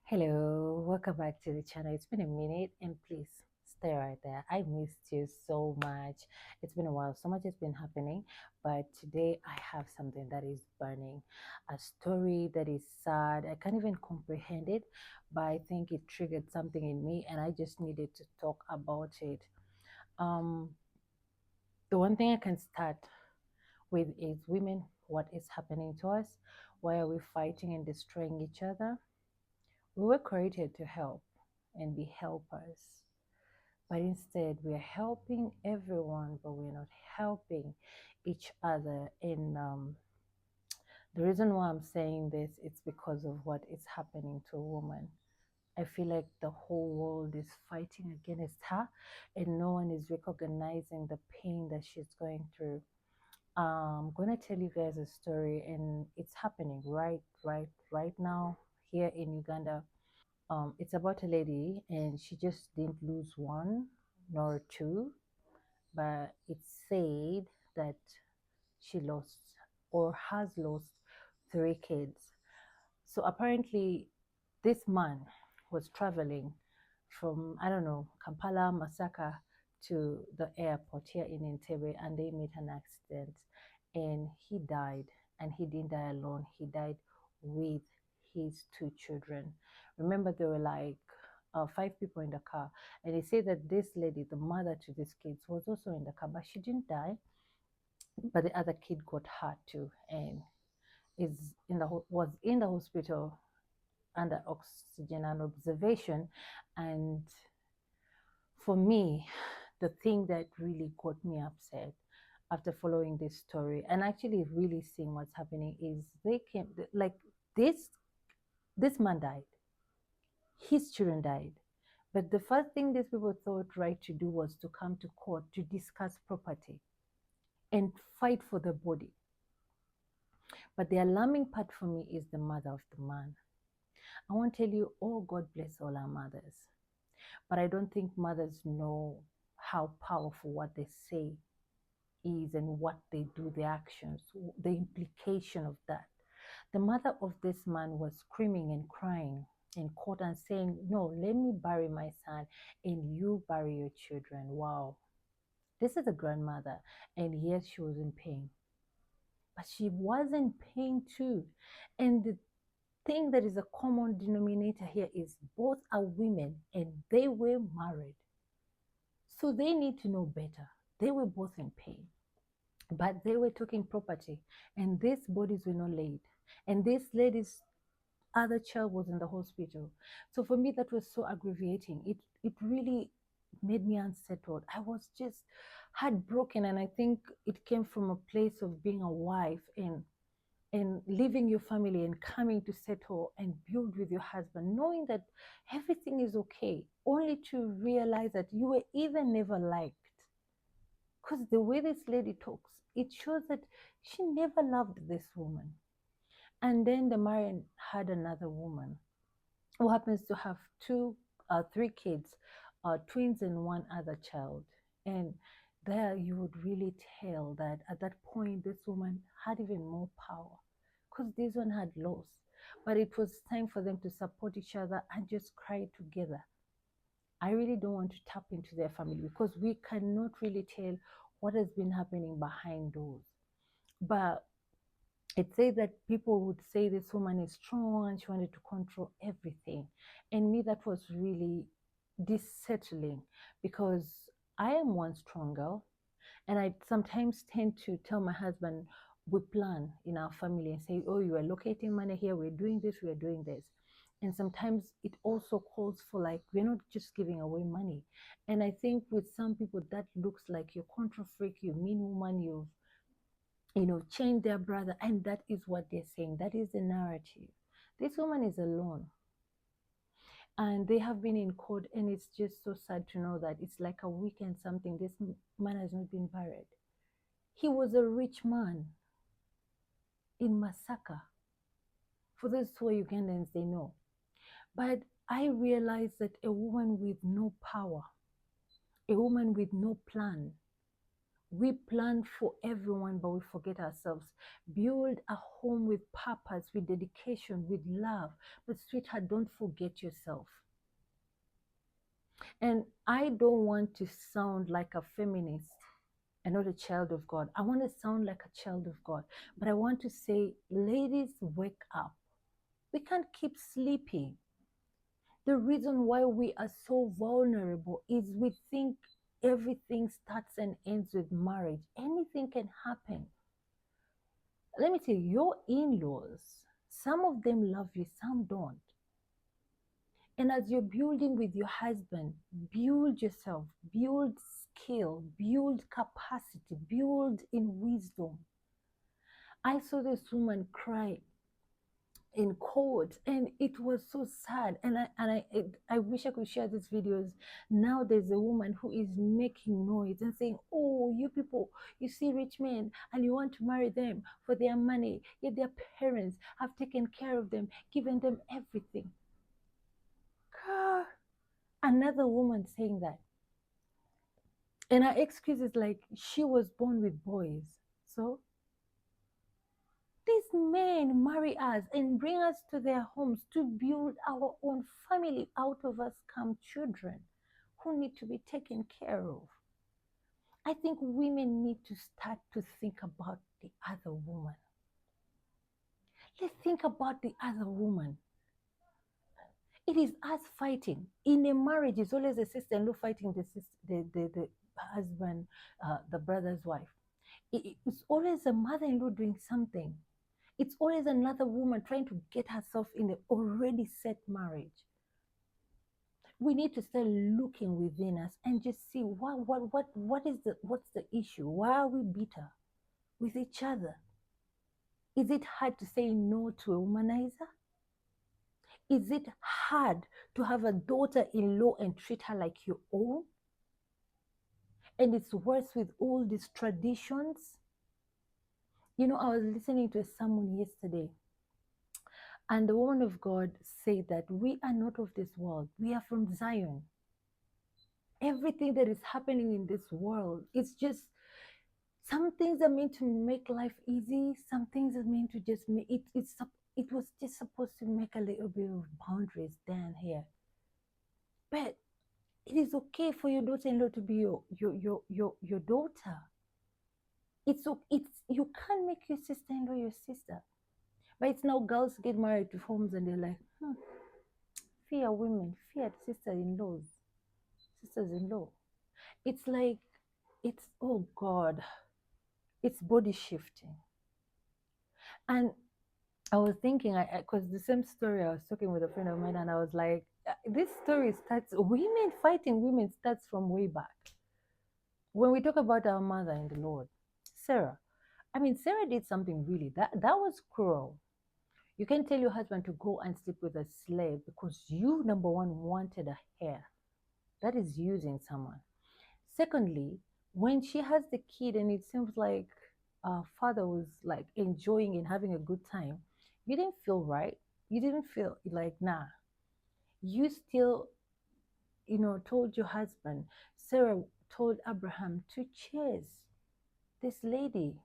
Hello, welcome back to the channel. It's been a minute and please stay right there. I missed you so much. It's been a while. So much has been happening, but today I have something that is burning, a story that is sad. I can't even comprehend it, but I think it triggered something in me and I just needed to talk about it. Um, the one thing I can start with is women, what is happening to us? Why are we fighting and destroying each other? We were created to help and be helpers, but instead we are helping everyone, but we're not helping each other. And the reason why I'm saying this is because of what is happening to a woman. I feel like the whole world is fighting against her, and no one is recognizing the pain that she's going through. I'm gonna tell you guys a story, and it's happening right now here in Uganda. It's about a lady, and she just didn't lose one nor two, but it's said that she lost or has lost three kids. So apparently, this man was traveling from, I don't know, Kampala, Masaka to the airport here in Entebbe, and they met an accident and he died. And he didn't die alone, he died with his two children. Remember, there were like five people in the car, and he said that this lady, the mother to these kids, was also in the car, but she didn't die, but the other kid got hurt too, and was in the hospital under oxygen and observation. And for me, the thing that really got me upset after following this story and actually really seeing what's happening is they came like this man died, his children died, but the first thing these people thought right to do was to come to court to discuss property and fight for the body. But the alarming part for me is the mother of the man. I want to tell you, oh, God bless all our mothers. But I don't think mothers know how powerful what they say is and what they do, the actions, the implication of that. The mother of this man was screaming and crying in court and saying, "No, let me bury my son and you bury your children." Wow. This is a grandmother, and yes, she was in pain, but she was in pain too. And the thing that is a common denominator here is both are women and they were married. So they need to know better. They were both in pain, but they were talking property, and these bodies were not laid. And this lady's other child was in the hospital. So for me, that was so aggravating. It really made me unsettled. I was just heartbroken, and I think it came from a place of being a wife and leaving your family and coming to settle and build with your husband, knowing that everything is okay, only to realize that you were even never liked. Because the way this lady talks, it shows that she never loved this woman. And then the man had another woman who happens to have three kids, twins and one other child. And there you would really tell that at that point, this woman had even more power because this one had lost. But it was time for them to support each other and just cry together. I really don't want to tap into their family because we cannot really tell what has been happening behind doors. But it says that people would say this woman is strong and she wanted to control everything. And me, that was really dissettling because I am one strong girl. And I sometimes tend to tell my husband, we plan in our family and say, oh, you are locating money here, we're doing this, we're doing this. And sometimes it also calls for like, we're not just giving away money. And I think with some people, that looks like you're control freak, you mean woman, chain their brother, and that is what they're saying. That is the narrative. This woman is alone, and they have been in court, and it's just so sad to know that it's like a week and something. This man has not been buried. He was a rich man in Masaka. For those who are Ugandans, they know. But I realized that a woman with no power, a woman with no plan, We plan for everyone, but we forget ourselves. Build a home with purpose, with dedication, with love. But, sweetheart, don't forget yourself. And I don't want to sound like a feminist and not a child of God. I want to sound like a child of God. But I want to say, ladies, wake up. We can't keep sleeping. The reason why we are so vulnerable is we think everything starts and ends with marriage. Anything can happen. Let me tell you, your in laws, some of them love you, some don't. And as you're building with your husband, build yourself, build skill, build capacity, build in wisdom. I saw this woman cry in court, and it was so sad. And I wish I could share these videos. Now there's a woman who is making noise and saying, oh, you people, you see rich men and you want to marry them for their money, yet their parents have taken care of them, given them everything. Girl, another woman saying that, and her excuse is like she was born with boys. So these men marry us and bring us to their homes to build our own family. Out of us come children who need to be taken care of. I think women need to start to think about the other woman. Let's think about the other woman. It is us fighting. In a marriage, it's always a sister-in-law fighting the husband, the brother's wife. It's always a mother-in-law doing something. It's always another woman trying to get herself in an already set marriage. We need to start looking within us and just see what's the issue? Why are we bitter with each other? Is it hard to say no to a womanizer? Is it hard to have a daughter-in-law and treat her like your own? And it's worse with all these traditions. You know, I was listening to someone yesterday, and the woman of God said that we are not of this world. We are from Zion. Everything that is happening in this world, it's just some things are meant to make life easy. Some things are meant to just make it. It was just supposed to make a little bit of boundaries down here. But it is okay for your daughter-in-law to be your daughter. It's you can't make your sister-in-law your sister. But it's now girls get married to homes and they're like, fear women, fear sister-in-laws, sisters-in-law. It's like, it's, oh God, it's body shifting. And I was thinking, because the same story, I was talking with a friend of mine, and I was like, this story starts, women fighting women starts from way back. When we talk about our mother in the Lord, Sarah, I mean, Sarah did something really, that was cruel. You can tell your husband to go and sleep with a slave because you, number one, wanted a hair. That is using someone. Secondly, when she has the kid and it seems like father was like enjoying and having a good time, you didn't feel right. You didn't feel like, nah. You still, told your husband, Sarah told Abraham to chase this lady,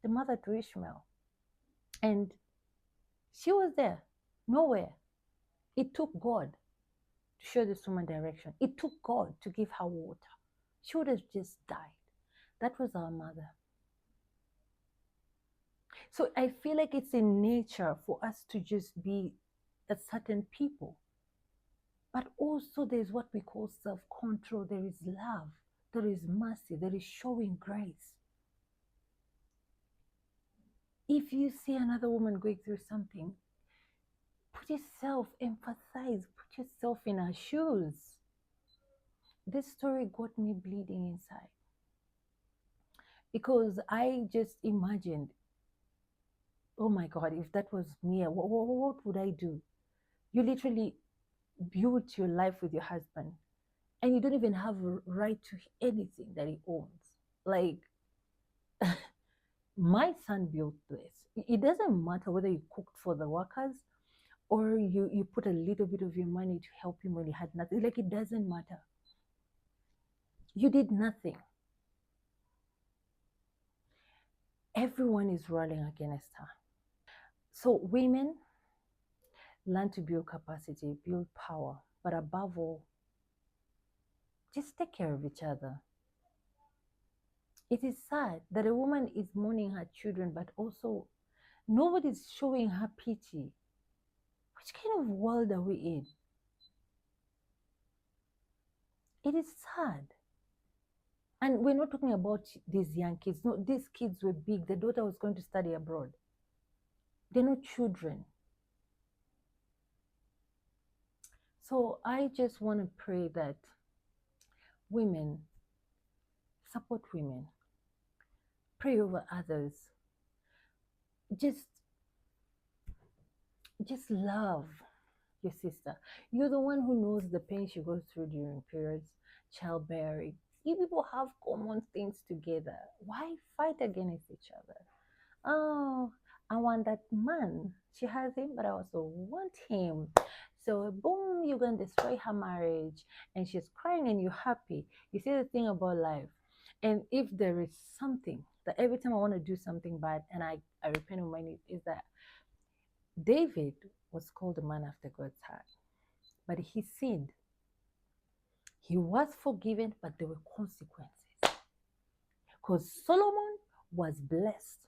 the mother to Ishmael. And she was there, nowhere. It took God to show this woman direction. It took God to give her water. She would have just died. That was our mother. So I feel like it's in nature for us to just be a certain people. But also there's what we call self-control. There is love. There is mercy. There is showing grace. If you see another woman going through something, put yourself, empathize, put yourself in her shoes. This story got me bleeding inside. Because I just imagined, oh my God, if that was me, what would I do? You literally built your life with your husband and you don't even have a right to anything that he owns. Like, my son built this. It doesn't matter whether you cooked for the workers or you put a little bit of your money to help him when he had nothing. Like, it doesn't matter. You did nothing. Everyone is rallying against her. So women learn to build capacity, build power, but above all, just take care of each other. It is sad that a woman is mourning her children, but also nobody's showing her pity. Which kind of world are we in? It is sad. And we're not talking about these young kids. No, these kids were big. The daughter was going to study abroad. They're not children. So I just want to pray that women support women, pray over others, just just love your sister. You're the one who knows the pain she goes through during periods, childbearing. You people have common things together. Why fight against each other? Oh, I want that man. She has him, but I also want him. So boom, you're gonna destroy her marriage, and she's crying, and you're happy. You see the thing about life, and if there is something that every time I want to do something bad, and I repent of my knees, is that David was called a man after God's heart, but he sinned. He was forgiven, but there were consequences. Because Solomon was blessed,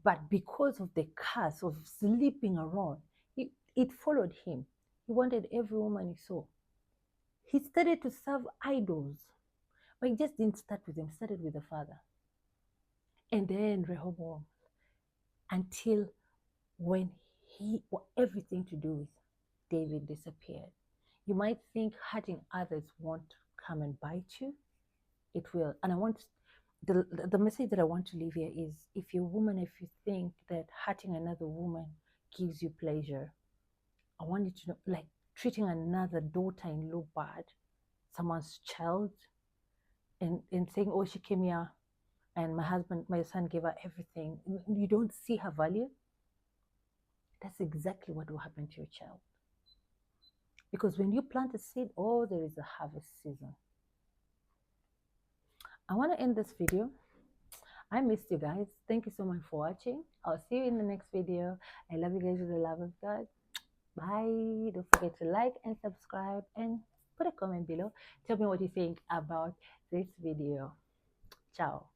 but because of the curse of sleeping around, it followed him. He wanted every woman he saw. He started to serve idols, but he just didn't start with them, he started with the father. And then Rehoboam, until when he everything to do with David disappeared. You might think hurting others won't come and bite you. It will. And I want the message that I want to leave here is, if you're a woman, if you think that hurting another woman gives you pleasure, I want you to know, like treating another daughter-in-law bad, someone's child, and saying, oh, she came here and my son gave her everything. You don't see her value. That's exactly what will happen to your child. Because when you plant a seed, oh, there is a harvest season. I want to end this video. I missed you guys. Thank you so much for watching. I'll see you in the next video. I love you guys with the love of God. Bye. Don't forget to like and subscribe and put a comment below. Tell me what you think about this video. Ciao.